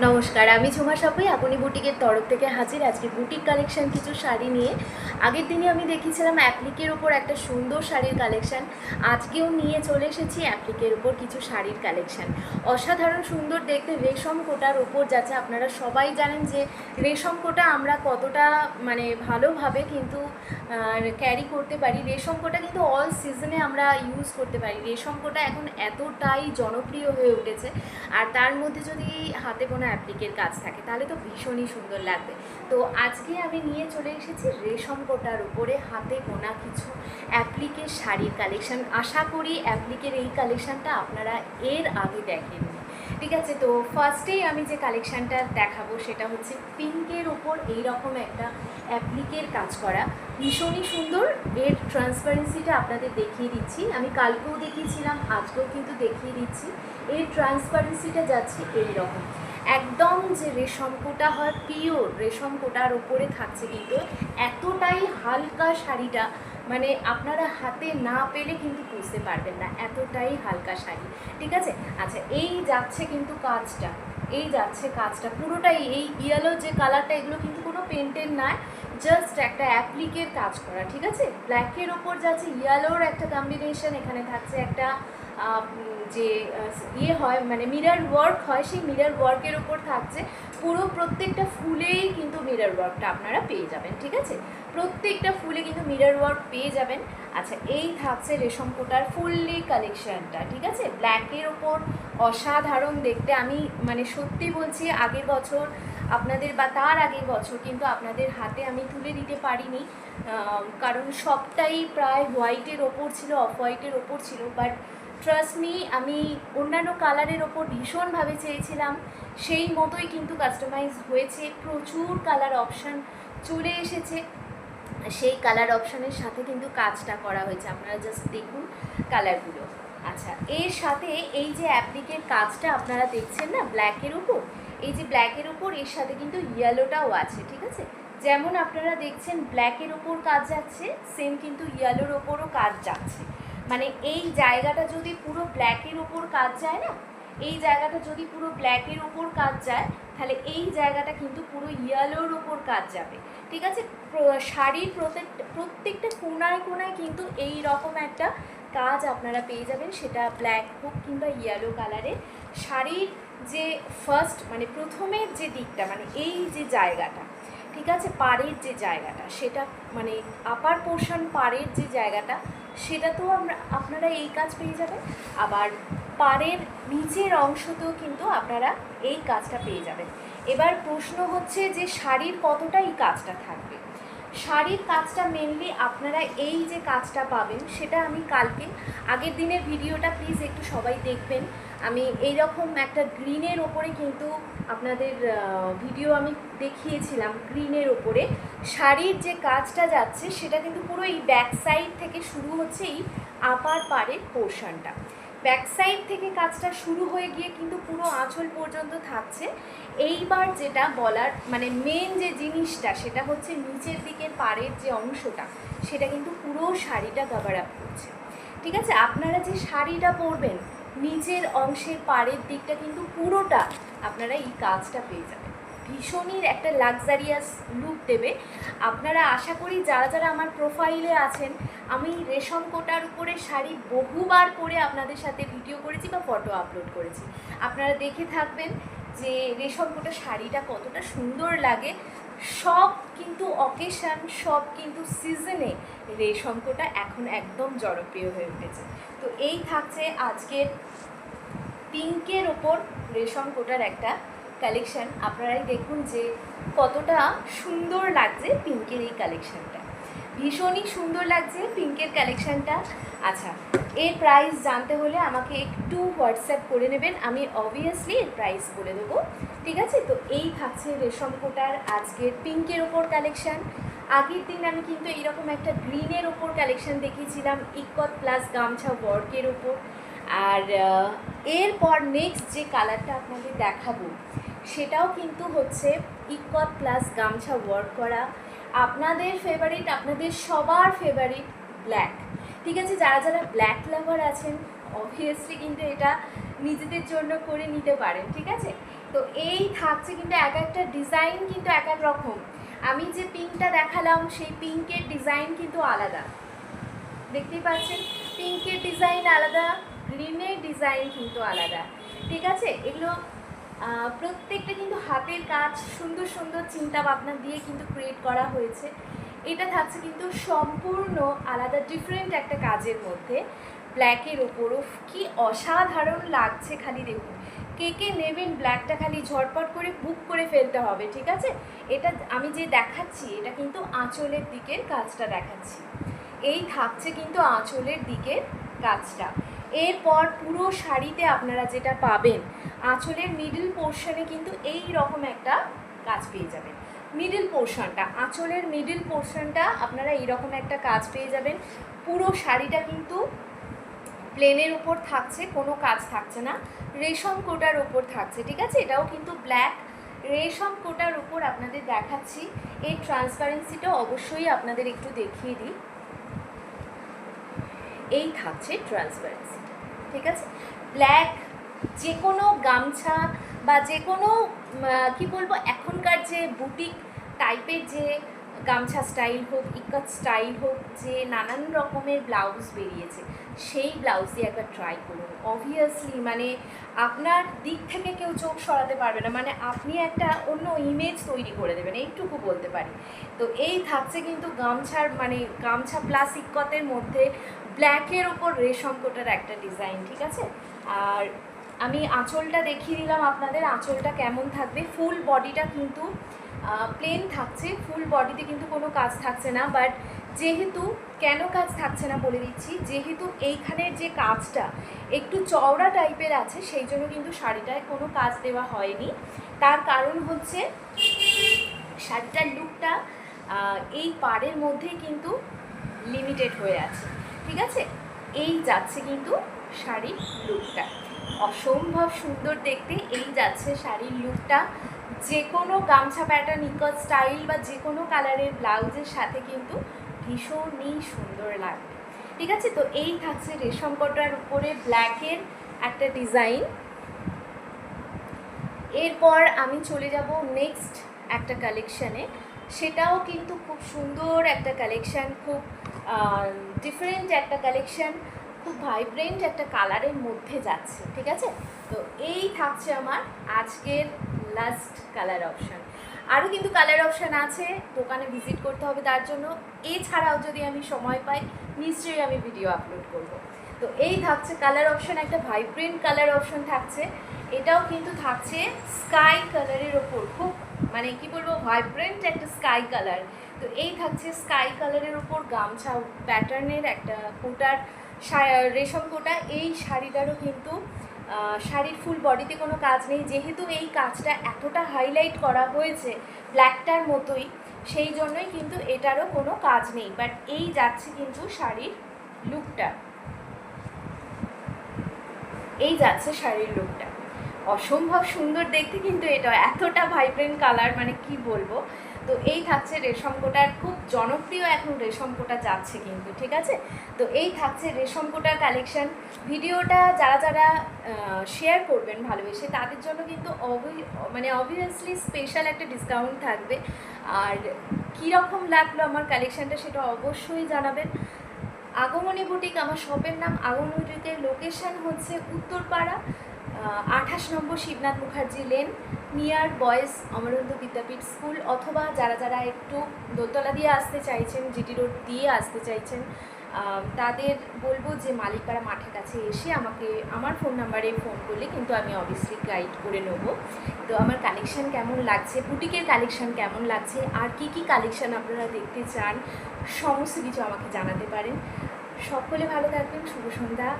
নমস্কার, আমি ঝুমা সাপুই আপনি বুটিকের তরফ থেকে হাজির। আজকে বুটিক কালেকশন কিছু শাড়ি নিয়ে। আগের দিনে আমি দেখিয়েছিলাম অ্যাপ্লিকের ওপর একটা সুন্দর শাড়ির কালেকশন। আজকেও নিয়ে চলে এসেছি অ্যাপ্লিকের ওপর কিছু শাড়ির কালেকশন। অসাধারণ সুন্দর দেখতে রেশম কোটার ওপর যাচ্ছে। আপনারা সবাই জানেন যে রেশম কোটা আমরা কতটা ভালোভাবে কিন্তু ক্যারি করতে পারি। রেশম কোটা কিন্তু অল সিজনে আমরা ইউজ করতে পারি। রেশম কোটা এখন এতটাই জনপ্রিয় হয়ে উঠেছে, আর তার মধ্যে যদি হাতে বোনা অ্যাপ্লিকের কাজ থাকে তাহলে তো ভীষণই সুন্দর লাগবে। তো আজকে আমি নিয়ে চলে এসেছি রেশম কোটার উপরে হাতে বোনা কিছু অ্যাপ্লিকের শাড়ির কালেকশন। আশা করি অ্যাপ্লিকের এই কালেকশানটা আপনারা এর আগে দেখেননি। ঠিক আছে, তো ফার্স্টেই আমি যে কালেকশানটা দেখাবো সেটা হচ্ছে পিঙ্কের ওপর এইরকম একটা অ্যাপ্লিকের কাজ করা, ভীষণই সুন্দর। এর ট্রান্সপারেন্সিটা আপনাদের দেখিয়ে দিচ্ছি। আমি কালকেও দেখিয়েছিলাম, আজকেও কিন্তু দেখিয়ে দিচ্ছি। এর ট্রান্সপারেন্সিটা যাচ্ছে এইরকম, একদম যে রেশম কোটা হয় পিওর রেশম কোটার ওপরে থাকছে, কিন্তু এতটাই হালকা শাড়িটা আপনারা হাতে না পেলে কিন্তু বুঝতে পারবেন না, এতটাই হালকা শাড়ি। ঠিক আছে, আচ্ছা এই যাচ্ছে কিন্তু কাজটা, এই যাচ্ছে কাজটা পুরোটাই এই ইয়েলো যে কালারটা, এগুলো কিন্তু কোনো পেন্টের নয়, জাস্ট একটা অ্যাপ্লিকের কাজ করা। ঠিক আছে, ব্ল্যাকের ওপর যাচ্ছে ইয়েলোর একটা কম্বিনেশন, এখানে থাকছে একটা যে ইয়ে হয় মিরর ওয়ার্ক হয়, সেই মিরর ওয়ার্কের ওপর থাকছে পুরো প্রত্যেকটা ফুলেই কিন্তু মিরর ওয়ার্কটা আপনারা পেয়ে যাবেন। ঠিক আছে, প্রত্যেকটা ফুলে কিন্তু মিরর ওয়ার্ক পেয়ে যাবেন। আচ্ছা এই থাকছে রেশম কোটার ফুললি কালেকশানটা। ঠিক আছে, ব্ল্যাকের ওপর অসাধারণ দেখতে। আমি সত্যি বলছি, আগের বছর আপনাদের বা তার আগের বছর কিন্তু আপনাদের হাতে আমি তুলে দিতে পারিনি, কারণ সবটাই প্রায় হোয়াইটের ওপর ছিল, অফ হোয়াইটের ওপর ছিল। বাট ট্রাস্ট মি, আমি অন্যান্য কালারের ওপর ভীষণভাবে চেয়েছিলাম, সেই মতোই কিন্তু কাস্টমাইজ হয়েছে। প্রচুর কালার অপশান চলে এসেছে, সেই কালার অপশানের সাথে কিন্তু কাজটা করা হয়েছে। আপনারা জাস্ট দেখুন কালারগুলো। আচ্ছা এর সাথে এই যে অ্যাপ্লিকের কাজটা আপনারা দেখছেন না ব্ল্যাকের উপর, এই যে ব্ল্যাকের উপর এর সাথে কিন্তু ইয়েলোটাও আছে। ঠিক আছে, যেমন আপনারা দেখছেন ব্ল্যাকের ওপর কাজ যাচ্ছে, সেম কিন্তু ইয়েলোর ওপরও কাজ যাচ্ছে। এই জায়গাটা যদি পুরো ব্ল্যাকের ওপর কাজ যায় না, এই জায়গাটা যদি পুরো ব্ল্যাকের ওপর কাজ যায়, তাহলে এই জায়গাটা কিন্তু পুরো ইয়েলোর ওপর কাজ যাবে। ঠিক আছে, শাড়ির প্রত্যেকটা কোনায় কোনায় কিন্তু এই রকম একটা কাজ আপনারা পেয়ে যাবেন, সেটা ব্ল্যাক হোক কিংবা ইয়েলো কালারের। শাড়ির যে ফার্স্ট প্রথমের যে দিকটা এই যে জায়গাটা, ঠিক আছে, পাড়ের যে জায়গাটা, সেটা আপার পোর্শন পাড়ের যে জায়গাটা, সেটা তো আপনারা এই কাজ পেয়ে যাবেন। আবার পাড়ের নিচের অংশতেও কিন্তু আপনারা এই কাজটা পেয়ে যাবেন। এবার প্রশ্ন হচ্ছে যে শাড়ির কতটা এই কাজটা থাকবে। শাড়ির কাজটা মেনলি আপনারা এই যে কাজটা পাবেন, সেটা আমি কালকে আগের দিনের ভিডিওটা প্লিজ একটু সবাই দেখবেন। আমি এই রকম একটা গ্রিনের ওপরে কিন্তু আপনাদের ভিডিও আমি দেখিয়েছিলাম। গ্রিনের ওপরে শাড়ির যে কাজটা যাচ্ছে সেটা কিন্তু পুরো এই ব্যাক সাইড থেকে শুরু হচ্ছে, এই আপার পাড়ের পোর্শনটা ব্যাক সাইড থেকে কাজটা শুরু হয়ে গিয়ে কিন্তু পুরো আঁচল পর্যন্ত থাকছে। এইবার যেটা বলার মেন যে জিনিসটা, সেটা হচ্ছে নিচের দিকের পাড়ের যে অংশটা, সেটা কিন্তু পুরো শাড়িটা কভার আপ করছে। ঠিক আছে, আপনারা যে শাড়িটা পরবেন নিচের অংশের পাড়ের দিকটা কিন্তু পুরোটা আপনারা এই কাজটা পেয়ে যাবেন। ভীষণই একটা লাক্সারিয়াস লুক দেবে। আপনারা আশা করি যারা যারা আমার প্রোফাইলে আছেন, আমি রেশম কোটার উপরে শাড়ি বহুবার পরে আপনাদের সাথে ভিডিও করেছি বা ফটো আপলোড করেছি। আপনারা দেখে থাকবেন যে রেশম কোটা শাড়িটা কতটা সুন্দর লাগে। সব কিন্তু অকেশান, সব কিন্তু সিজনে রেশম কোটা এখন একদম জনপ্রিয় হয়ে উঠেছে। তো এই থাকছে আজকের পিঙ্কের ওপর রেশম কোটার একটা কালেকশান। আপনারাই দেখুন যে কতটা সুন্দর লাগছে পিঙ্কের এই কালেকশানটা, ভীষণই সুন্দর লাগছে পিঙ্কের কালেকশানটা। আচ্ছা এর প্রাইস জানতে হলে আমাকে একটু হোয়াটসঅ্যাপ করে নেবেন, আমি অবভিয়াসলি এর প্রাইস বলে দেবো। ঠিক আছে, তো এই থাকছে রেশম কোটার আজকের পিঙ্কের ওপর কালেকশান। আগের দিন আমি কিন্তু এইরকম একটা গ্রিনের ওপর কালেকশান দেখিয়েছিলাম, ইকত প্লাস গামছা ওয়ার্কের ওপর। আর এরপর নেক্সট যে কালারটা আপনাদের দেখাবো সেটাও কিন্তু হচ্ছে ইকত প্লাস গামছা ওয়ার্ক করা। আপনাদের ফেভারিট, আপনাদের সবার ফেভারিট ব্ল্যাক। ঠিক আছে, যারা যারা ব্ল্যাক লাভার আছেন অবভিয়াসলি কিন্তু এটা নিজেদের জন্য করে নিতে পারেন। ঠিক আছে, তো এই থাকছে কিন্তু এক একটা ডিজাইন কিন্তু এক এক রকম। আমি যে পিঙ্কটা দেখালাম সেই পিঙ্কের ডিজাইন কিন্তু আলাদা, দেখতেই পাচ্ছেন পিঙ্কের ডিজাইন আলাদা, গ্রিনের ডিজাইন কিন্তু আলাদা, ঠিক আছে। এগুলো প্রত্যেকটা কিন্তু হাতের কাজ, সুন্দর সুন্দর চিন্তা ভাবনা দিয়ে কিন্তু ক্রিয়েট করা হয়েছে। এটা থাকছে কিন্তু সম্পূর্ণ আলাদা ডিফারেন্ট একটা কাজের মধ্যে, ব্ল্যাকের ওপরও কি অসাধারণ লাগছে। খালি দেখুন, কে কে নেবেন ব্ল্যাকটা খালি ঝটপট করে বুক করে ফেলতে হবে, ঠিক আছে। এটা আমি যে দেখাচ্ছি এটা কিন্তু আঁচলের দিকের কাজটা দেখাচ্ছি, এই থাকছে কিন্তু আঁচলের দিকের কাজটা। এরপর পুরো শাড়িতে আপনারা যেটা পাবেন, আঁচলের মিডল পোর্শনে কিন্তু এই রকম একটা কাজ পেয়ে যাবেন। মিডল পোর্শনটা, আঁচলের মিডল পোর্শনটা আপনারা এইরকম একটা কাজ পেয়ে যাবেন। পুরো শাড়িটা কিন্তু প্লেনের উপর থাকছে, কোনো কাজ থাকছে না, রেশম কোটার উপর থাকছে, ঠিক আছে। এটাও কিন্তু ব্ল্যাক রেশম কোটার উপর আপনাদের দেখাচ্ছি। এই ট্রান্সপারেন্সিটা অবশ্যই আপনাদের একটু দেখিয়ে দিই, এই থাকছে ট্রান্সপারেন্সি, ঠিক আছে। ব্ল্যাক যে কোনো গামছা বা যে কোনো কী বলবো, এখনকার যে বুটিক টাইপের যে গামছা স্টাইল হোক, ইকাত স্টাইল হোক, যে নানান রকমের ব্লাউজ বেরিয়েছে, সেই ব্লাউজ দিয়ে একবার ট্রাই করুন। অবভিয়াসলি মানে আপনার দিক থেকে কেউ চোখ সরাতে পারবে না, মানে আপনি একটা অন্য ইমেজ তৈরি করে দেবেন, এইটুকু বলতে পারি। তো এই থাকছে কিন্তু গামছার মানে গামছা প্লাস ইকতের মধ্যে ব্ল্যাকের ওপর রেশম কোটার একটা ডিজাইন, ঠিক আছে। আর আমি আঁচলটা দেখিয়ে দিলাম আপনাদের, আঁচলটা কেমন থাকবে। ফুল বডিটা কিন্তু প্লেন থাকছে, ফুল বডিতে কিন্তু কোনো কাজ থাকছে না। বাট যেহেতু কেন কাজ থাকছে না বলে দিচ্ছি, যেহেতু এইখানের যে কাজটা একটু চওড়া টাইপের আছে, সেই জন্য কিন্তু শাড়িটায় কোনো কাজ দেওয়া হয়নি। তার কারণ হচ্ছে শাড়িটার লুকটা এই পাড়ের মধ্যেই কিন্তু লিমিটেড হয়ে আছে, ঠিক আছে। এই যাচ্ছে কিন্তু শাড়ির লুকটা, অসম্ভব সুন্দর দেখতে এই যাচ্ছে শাড়ির লুকটা। যে কোনো গামছা প্যাটার্ন, ইকত স্টাইল বা যে কোনো কালারের ব্লাউজের সাথে কিন্তু ভীষণই সুন্দর লাগবে, ঠিক আছে। তো এই থাকছে রেশম কোটার উপরে ব্ল্যাকের একটা ডিজাইন। এরপর আমি চলে যাব নেক্সট একটা কালেকশানে, সেটাও কিন্তু খুব সুন্দর একটা কালেকশান, খুব ডিফারেন্ট একটা কালেকশান, খুব ভাইব্রেন্ট একটা কালারের মধ্যে যাচ্ছে, ঠিক আছে। তো এই থাকছে আমার আজকের লাস্ট কালার অপশান। আরও কিন্তু কালার অপশান আছে, দোকানে ভিজিট করতে হবে তার জন্য। এছাড়াও যদি আমি সময় পাই নিশ্চয়ই আমি ভিডিও আপলোড করব। তো এই থাকছে কালার অপশান, একটা ভাইব্রেন্ট কালার অপশান থাকছে। এটাও কিন্তু থাকছে স্কাই কালারের ওপর, খুব মানে কি বলবো ভাইব্রেন্ট একটা স্কাই কালার। তো এই থাকছে স্কাই কালারের ওপর গামছা প্যাটার্নের একটা কোটার রেশম কোটা। এই শাড়িটারও কিন্তু শাড়ির ফুল বডিতে কোনো কাজ নেই, যেহেতু এই কাজটা এতটা হাইলাইট করা হয়েছে ব্ল্যাকটার মতোই, সেই জন্যই কিন্তু এটারও কোনো কাজ নেই। বাট এই যাচ্ছে কিন্তু শাড়ির লুকটা, এই যাচ্ছে শাড়ির লুকটা, অসম্ভব সুন্দর দেখতে কিন্তু এটা এতটা ভাইব্রেন্ট কালার, মানে কি বলবো। তো এই থাকছে রেশম কোটার, খুব জনপ্রিয় এখন রেশম কোটা যাচ্ছে কিন্তু, ঠিক আছে। তো এই থাকছে রেশম কোটার কালেকশান। ভিডিওটা যারা যারা শেয়ার করবেন ভালোবেসে, তাদের জন্য কিন্তু মানে অবভিয়াসলি স্পেশাল একটা ডিসকাউন্ট থাকবে। আর কীরকম লাগলো আমার কালেকশানটা সেটা অবশ্যই জানাবেন। আগমনী বুটিক আমার শপের নাম। আগমনী বুটিকের লোকেশান হচ্ছে উত্তরপাড়া, 28 নম্বর Shibnath Mukherjee lane, near boys অমরন্ত বিদ্যাপীঠ স্কুল। অথবা যারা যারা একটু দোতলা দিয়ে আসতে চাইছেন, জিটি রোড দিয়ে আসতে চাইছেন, তাদের বলবো যে মালিকপাড়া মাঠের কাছে এসে আমাকে আমার ফোন নাম্বারে ফোন করলে কিন্তু আমি অবভিয়াসলি গাইড করে নেবো। তো আমার কালেকশান কেমন লাগছে, বুটিকের কালেকশান কেমন লাগছে, আর কি কি কালেকশান আপনারা দেখতে চান, সমস্ত কিছু আমাকে জানাতে পারেন। সকলে ভালো থাকবেন, শুভ সন্ধ্যা।